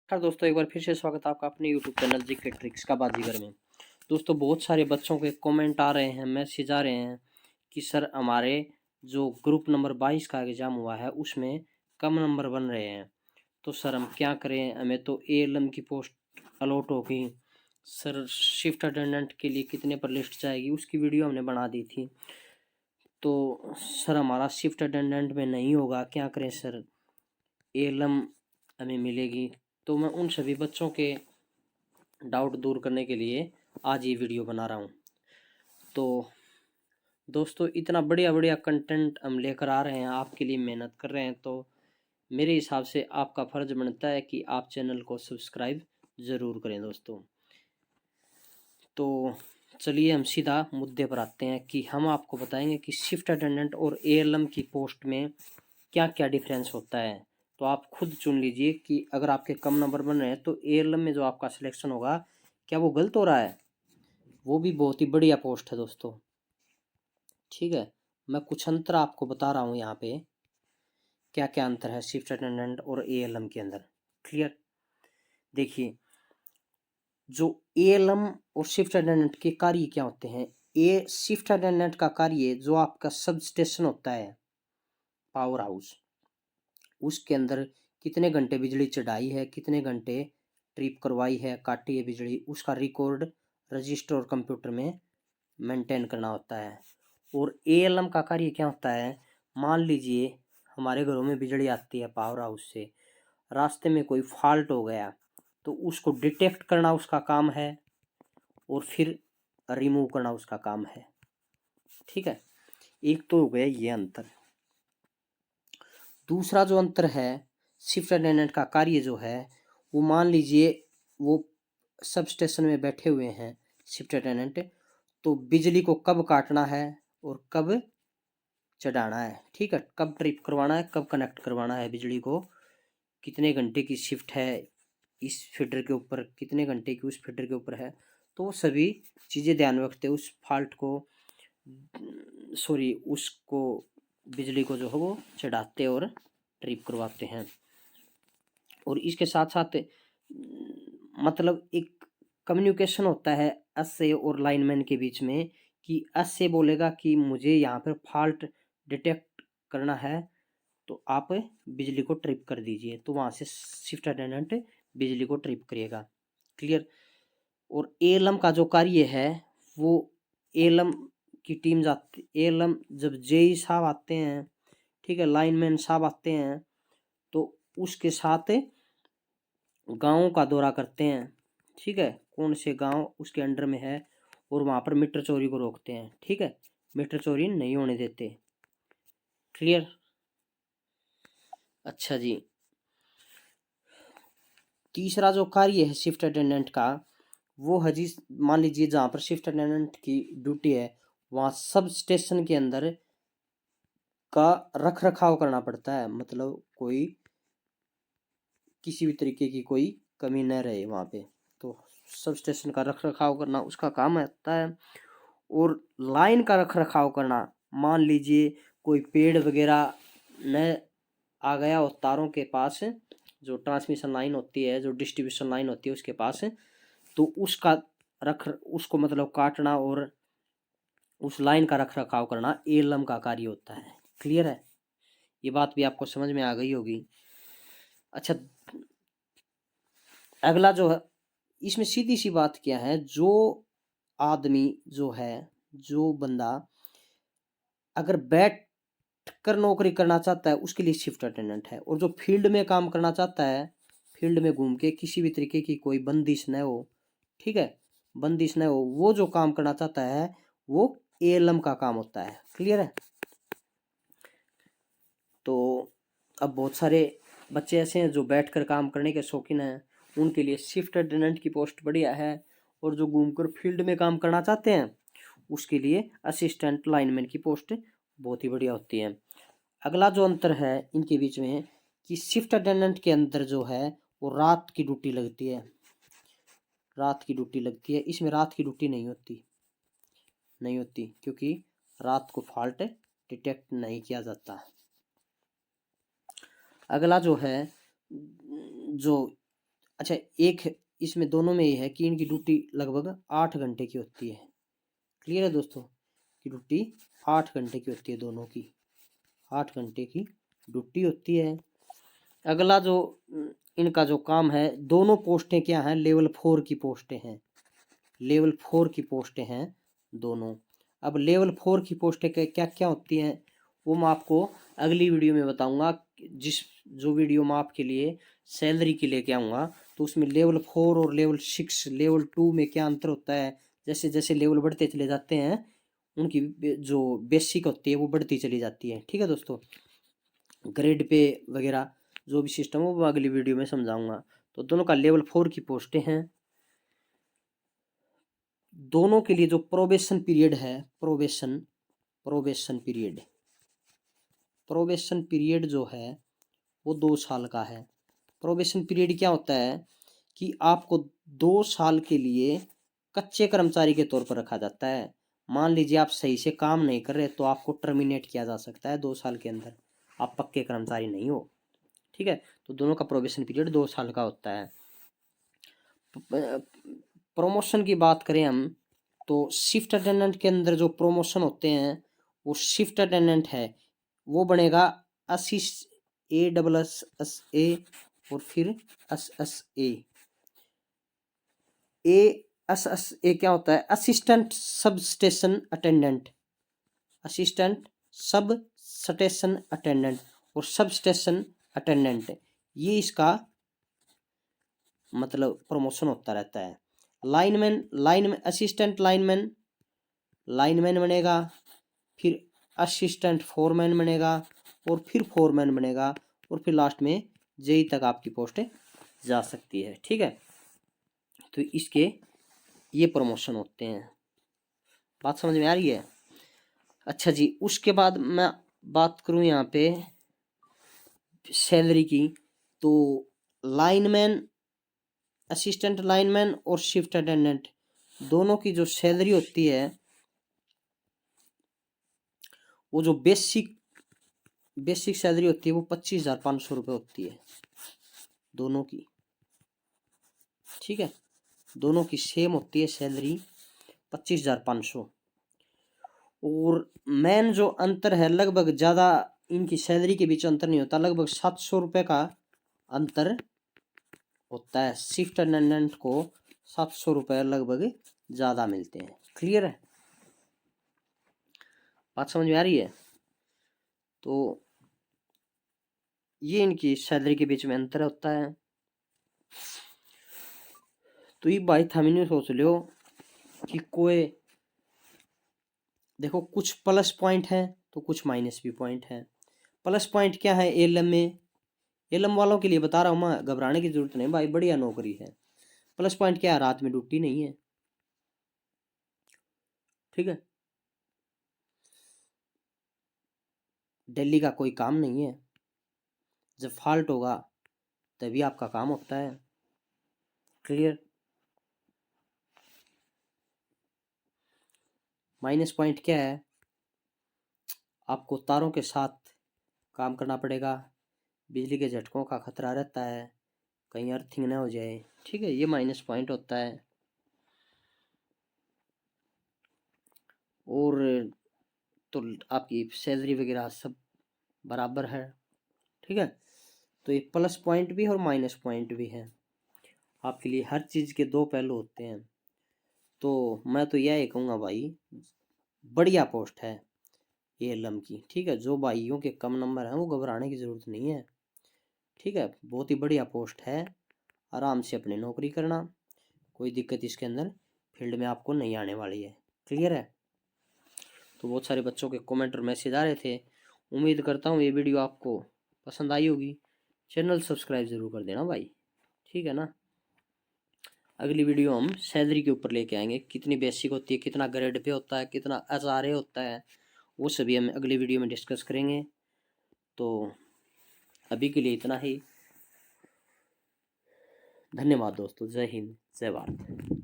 नमस्कार दोस्तों, एक बार फिर से स्वागत है आपका अपने यूट्यूब चैनल जीके ट्रिक्स का बाजीगर में। दोस्तों, बहुत सारे बच्चों के कमेंट आ रहे हैं, मैसेज आ रहे हैं कि सर हमारे जो ग्रुप नंबर 22 का एग्ज़ाम हुआ है उसमें कम नंबर बन रहे हैं। तो सर हम क्या करें, हमें तो एएलएम की पोस्ट अलॉट हो गई। सर शिफ्ट अटेंडेंट के लिए कितने पर लिस्ट जाएगी, उसकी वीडियो हमने बना दी थी। तो सर हमारा शिफ्ट अटेंडेंट में नहीं होगा, क्या करें सर, एएलएम हमें मिलेगी। तो मैं उन सभी बच्चों के डाउट दूर करने के लिए आज ये वीडियो बना रहा हूँ। तो दोस्तों, इतना बढ़िया बढ़िया कंटेंट हम लेकर आ रहे हैं, आपके लिए मेहनत कर रहे हैं, तो मेरे हिसाब से आपका फ़र्ज बनता है कि आप चैनल को सब्सक्राइब ज़रूर करें दोस्तों। तो चलिए हम सीधा मुद्दे पर आते हैं कि हम आपको बताएंगे कि शिफ्ट अटेंडेंट और एएलएम की पोस्ट में क्या क्या डिफरेंस होता है। तो आप खुद चुन लीजिए कि अगर आपके कम नंबर बन रहे हैं तो एएलएम में जो आपका सिलेक्शन होगा क्या वो गलत हो रहा है। वो भी बहुत ही बढ़िया पोस्ट है दोस्तों। ठीक है, मैं कुछ अंतर आपको बता रहा हूँ यहाँ पे, क्या क्या अंतर है शिफ्ट अटेंडेंट और एएलएम के अंदर। क्लियर, देखिए, जो एएलएम और शिफ्ट अटेंडेंट के कार्य क्या होते हैं। ए शिफ्ट अटेंडेंट का कार्य जो आपका सब स्टेशन होता है, पावर हाउस, उसके अंदर कितने घंटे बिजली चढ़ाई है, कितने घंटे ट्रिप करवाई है, काटी है बिजली, उसका रिकॉर्ड रजिस्टर और कंप्यूटर में मेंटेन करना होता है। और एएलएम का कार्य क्या होता है, मान लीजिए हमारे घरों में बिजली आती है पावर हाउस से, रास्ते में कोई फॉल्ट हो गया तो उसको डिटेक्ट करना उसका काम है और फिर रिमूव करना उसका काम है। ठीक है, एक तो हो गया ये अंतर। दूसरा जो अंतर है, शिफ्ट अटेंडेंट का कार्य जो है वो, मान लीजिए वो सब स्टेशन में बैठे हुए हैं शिफ्ट अटेंडेंट, तो बिजली को कब काटना है और कब चढ़ाना है। ठीक है, कब ट्रिप करवाना है, कब कनेक्ट करवाना है बिजली को, कितने घंटे की शिफ्ट है इस फीडर के ऊपर, कितने घंटे की उस फीडर के ऊपर है। तो वो सभी चीज़ें ध्यान में रखते उस फॉल्ट को, सॉरी, उसको बिजली को जो है वो चढ़ाते और ट्रिप करवाते हैं। और इसके साथ साथ मतलब एक कम्युनिकेशन होता है एस से और लाइनमैन के बीच में, कि एस से बोलेगा कि मुझे यहाँ पर फॉल्ट डिटेक्ट करना है तो आप बिजली को ट्रिप कर दीजिए, तो वहाँ से शिफ्ट अटेंडेंट बिजली को ट्रिप करिएगा। क्लियर। और एएलएम का जो कार्य है वो, एएलएम की टीम जाती, एएलएम जब जेई साहब आते हैं, ठीक है, लाइनमैन साहब आते हैं, तो उसके साथ गाँव का दौरा करते हैं। ठीक है, कौन से गांव उसके अंडर में है, और वहाँ पर मीटर चोरी को रोकते हैं। ठीक है, मीटर चोरी नहीं होने देते। क्लियर। अच्छा जी, तीसरा जो कार्य है शिफ्ट अटेंडेंट का, वो है जी, मान लीजिए जहाँ पर शिफ्ट अटेंडेंट की ड्यूटी है वहाँ सब स्टेशन के अंदर का रख रखाव करना पड़ता है, मतलब कोई किसी भी तरीके की कोई कमी न रहे वहाँ पे, तो सब स्टेशन का रख रखाव करना उसका काम होता है। और लाइन का रख रखाव करना, मान लीजिए कोई पेड़ वगैरह न आ गया और तारों के पास, जो ट्रांसमिशन लाइन होती है, जो डिस्ट्रीब्यूशन लाइन होती है उसके पास, तो उसका उसको मतलब काटना और उस लाइन का रख रखाव करना एएलएम का कार्य होता है। क्लियर है, ये बात भी आपको समझ में आ गई होगी। अच्छा, अगला जो है, इसमें सीधी सी बात क्या है, जो आदमी जो है, जो बंदा अगर बैठ कर नौकरी करना चाहता है उसके लिए शिफ्ट अटेंडेंट है, और जो फील्ड में काम करना चाहता है, फील्ड में घूम के किसी भी तरीके की कोई बंदिश न हो, ठीक है, बंदिश न हो, वो जो काम करना चाहता है वो एएलएम का काम होता है। क्लियर है। तो अब बहुत सारे बच्चे ऐसे हैं जो बैठकर काम करने के शौकीन हैं, उनके लिए शिफ्ट अटेंडेंट की पोस्ट बढ़िया है, और जो घूमकर फील्ड में काम करना चाहते हैं उसके लिए असिस्टेंट लाइनमैन की पोस्ट बहुत ही बढ़िया होती है। अगला जो अंतर है इनके बीच में, कि शिफ्ट अटेंडेंट के अंदर जो है वो रात की ड्यूटी लगती है, रात की ड्यूटी लगती है, इसमें रात की ड्यूटी नहीं होती क्योंकि रात को फॉल्ट डिटेक्ट नहीं किया जाता। अगला जो है, जो अच्छा, एक इसमें दोनों में ये है कि इनकी ड्यूटी लगभग 8 घंटे की होती है। क्लियर है दोस्तों, की ड्यूटी 8 घंटे की होती है, दोनों की 8 घंटे की ड्यूटी होती है। अगला जो इनका जो काम है, दोनों पोस्टें क्या हैं, लेवल 4 की पोस्टें हैं, लेवल 4 की पोस्टें हैं दोनों। अब लेवल 4 की पोस्टें क्या क्या होती हैं वो मैं आपको अगली वीडियो में बताऊंगा। जो वीडियो मैं आपके लिए सैलरी की लेके आऊँगा तो उसमें लेवल 4 और लेवल 6 लेवल 2 में क्या अंतर होता है। जैसे जैसे लेवल बढ़ते चले जाते हैं उनकी जो बेसिक होती है वो बढ़ती चली जाती है। ठीक है दोस्तों, ग्रेड पे वगैरह जो भी सिस्टम हो वो अगली वीडियो में समझाऊंगा। तो दोनों का लेवल 4 की पोस्टें हैं। दोनों के लिए जो प्रोबेशन पीरियड है, प्रोबेशन पीरियड जो है वो 2 साल का है। प्रोबेशन पीरियड क्या होता है कि आपको 2 साल के लिए कच्चे कर्मचारी के तौर पर रखा जाता है। मान लीजिए आप सही से काम नहीं कर रहे तो आपको टर्मिनेट किया जा सकता है 2 साल के अंदर, आप पक्के कर्मचारी नहीं हो। ठीक है, तो दोनों का प्रोबेशन पीरियड 2 साल का होता है। प्रमोशन की बात करें हम तो शिफ्ट अटेंडेंट के अंदर जो प्रमोशन होते हैं वो शिफ्ट अटेंडेंट है वो बनेगा असिस्ट ASSA और फिर SSA। ASSA क्या होता है, assistant sub station attendant, assistant sub station attendant और सब स्टेशन अटेंडेंट, ये इसका मतलब प्रमोशन होता रहता है। लाइनमैन असिस्टेंट लाइनमैन बनेगा, फिर असिस्टेंट फोरमैन बनेगा और फिर फोरमैन बनेगा और फिर लास्ट में जेई तक आपकी पोस्ट जा सकती है। ठीक है, तो इसके ये प्रमोशन होते हैं। बात समझ में आ रही है। अच्छा जी, उसके बाद मैं बात करूं यहाँ पे सैलरी की, तो लाइनमैन, असिस्टेंट लाइनमैन और शिफ्ट अटेंडेंट दोनों की जो सैलरी होती है वो जो बेसिक सैलरी होती है वो 25,500 रुपये होती है दोनों की। ठीक है, दोनों की सेम होती है सैलरी 25,500। और मेन जो अंतर है, लगभग ज़्यादा इनकी सैलरी के बीच अंतर नहीं होता, लगभग 700 रुपये का अंतर होता है। शिफ्ट अटेंडेंट को 700 रुपये लगभग ज़्यादा मिलते हैं। क्लियर है, बात समझ में आ रही है। तो ये इनकी सैलरी के बीच में अंतर होता है। तो ये भाई थामिनी सोच लो कि कोई देखो कुछ प्लस पॉइंट है तो कुछ माइनस भी पॉइंट है। प्लस पॉइंट क्या है एलएम में, एलएम वालों के लिए बता रहा हूँ मैं, घबराने की जरूरत नहीं भाई, बढ़िया नौकरी है। प्लस पॉइंट क्या है, रात में ड्यूटी नहीं है। ठीक है, दिल्ली का कोई काम नहीं है, जब फॉल्ट होगा तभी आपका काम होता है। क्लियर। माइनस पॉइंट क्या है, आपको तारों के साथ काम करना पड़ेगा, बिजली के झटकों का खतरा रहता है, कहीं अर्थिंग ना हो जाए। ठीक है, ये माइनस पॉइंट होता है। और तो आपकी सैलरी वगैरह सब बराबर है। ठीक है, तो ये प्लस पॉइंट भी है और माइनस पॉइंट भी है। आपके लिए हर चीज़ के दो पहलू होते हैं। तो मैं तो यह कहूँगा भाई, बढ़िया पोस्ट है एएलएम की। ठीक है, जो भाइयों के कम नंबर हैं वो घबराने की ज़रूरत नहीं है। ठीक है, बहुत ही बढ़िया पोस्ट है, आराम से अपनी नौकरी करना, कोई दिक्कत इसके अंदर फील्ड में आपको नहीं आने वाली है। क्लियर है। तो बहुत सारे बच्चों के कमेंट और मैसेज आ रहे थे, उम्मीद करता हूँ ये वीडियो आपको पसंद आई होगी। चैनल सब्सक्राइब ज़रूर कर देना भाई। ठीक है ना। अगली वीडियो हम सैलरी के ऊपर लेके आएंगे, कितनी बेसिक होती है, कितना ग्रेड पे होता है, कितना एचआरए होता है, वो सभी हम अगली वीडियो में डिस्कस करेंगे। तो अभी के लिए इतना ही। धन्यवाद दोस्तों, जय हिंद, जय भारत।